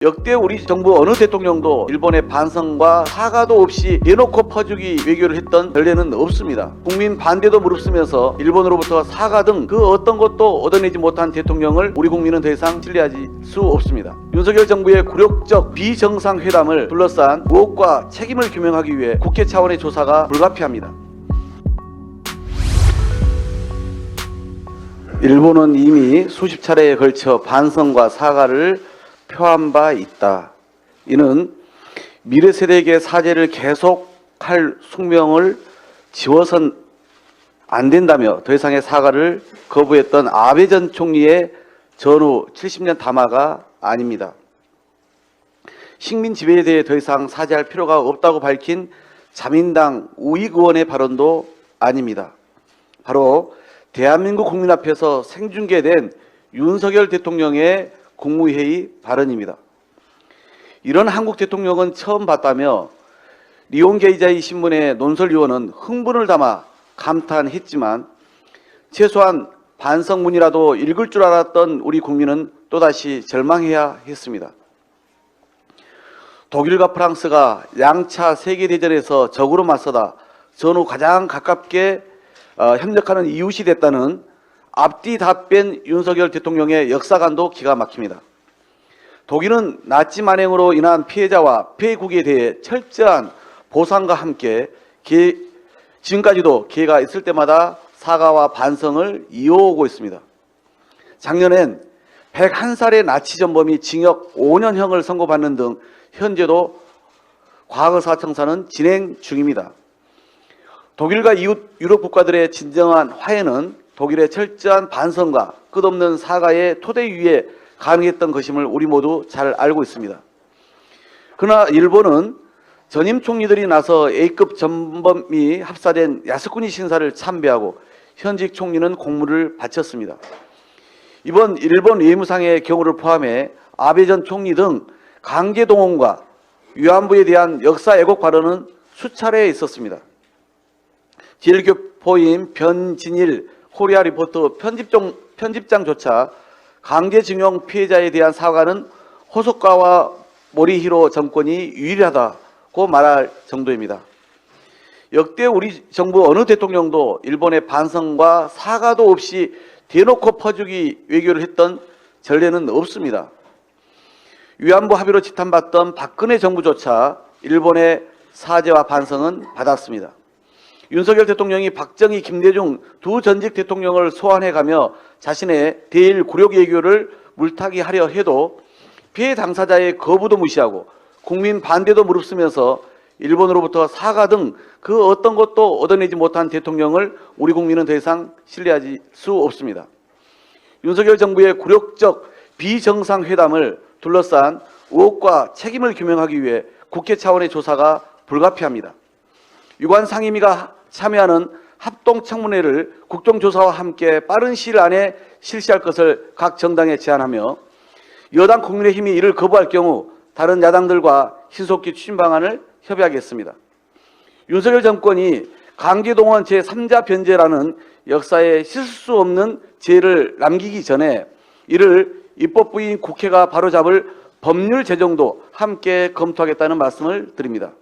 역대 우리 정부 어느 대통령도 일본의 반성과 사과도 없이 대놓고 퍼주기 외교를 했던 전례는 없습니다. 국민 반대도 무릅쓰면서 일본으로부터 사과 등 그 어떤 것도 얻어내지 못한 대통령을 우리 국민은 더 이상 신뢰할 수 없습니다. 윤석열 정부의 굴욕적 비정상회담을 둘러싼 의혹과 책임을 규명하기 위해 국회 차원의 조사가 불가피합니다. 일본은 이미 수십 차례에 걸쳐 반성과 사과를 표한 바 있다. 이는 미래 세대에게 사죄를 계속할 숙명을 지워선 안 된다며 더 이상의 사과를 거부했던 아베 전 총리의 전후 70년 담화가 아닙니다. 식민 지배에 대해 더 이상 사죄할 필요가 없다고 밝힌 자민당 우익 의원의 발언도 아닙니다. 바로 대한민국 국민 앞에서 생중계된 윤석열 대통령의 국무회의 발언입니다. 이런 한국 대통령은 처음 봤다며 리온게이자이 신문의 논설위원은 흥분을 담아 감탄했지만 최소한 반성문이라도 읽을 줄 알았던 우리 국민은 또다시 절망해야 했습니다. 독일과 프랑스가 양차 세계대전에서 적으로 맞서다 전후 가장 가깝게 협력하는 이웃이 됐다는 앞뒤 다 뺀 윤석열 대통령의 역사관도 기가 막힙니다. 독일은 나치 만행으로 인한 피해자와 피해국에 대해 철저한 보상과 함께 지금까지도 기회가 있을 때마다 사과와 반성을 이어오고 있습니다. 작년엔 101살의 나치 전범이 징역 5년형을 선고받는 등 현재도 과거사 청사는 진행 중입니다. 독일과 이웃 유럽 국가들의 진정한 화해는 독일의 철저한 반성과 끝없는 사과의 토대 위에 가능했던 것임을 우리 모두 잘 알고 있습니다. 그러나 일본은 전임 총리들이 나서 A급 전범이 합사된 야스쿠니 신사를 참배하고 현직 총리는 공물을 바쳤습니다. 이번 일본 외무상의 경우를 포함해 아베 전 총리 등 강제 동원과 위안부에 대한 역사 왜곡 발언은 수차례 있었습니다. 제일교포인 변진일 코리아 리포트 편집장조차 강제징용 피해자에 대한 사과는 호소카와 모리히로 정권이 유일하다고 말할 정도입니다. 역대 우리 정부 어느 대통령도 일본의 반성과 사과도 없이 대놓고 퍼주기 외교를 했던 전례는 없습니다. 위안부 합의로 지탄받던 박근혜 정부조차 일본의 사죄와 반성은 받았습니다. 윤석열 대통령이 박정희, 김대중 두 전직 대통령을 소환해가며 자신의 대일 굴욕 외교를 물타기 하려 해도 피해 당사자의 거부도 무시하고 국민 반대도 무릅쓰면서 일본으로부터 사과 등 그 어떤 것도 얻어내지 못한 대통령을 우리 국민은 더 이상 신뢰할 수 없습니다. 윤석열 정부의 굴욕적 비정상회담을 둘러싼 의혹과 책임을 규명하기 위해 국회 차원의 조사가 불가피합니다. 유관 상임위가 참여하는 합동청문회를 국정조사와 함께 빠른 시일 안에 실시할 것을 각 정당에 제안하며 여당 국민의힘이 이를 거부할 경우 다른 야당들과 신속히 추진 방안을 협의하겠습니다. 윤석열 정권이 강제동원 제3자 변제라는 역사에 씻을 수 없는 죄를 남기기 전에 이를 입법부인 국회가 바로잡을 법률 제정도 함께 검토하겠다는 말씀을 드립니다.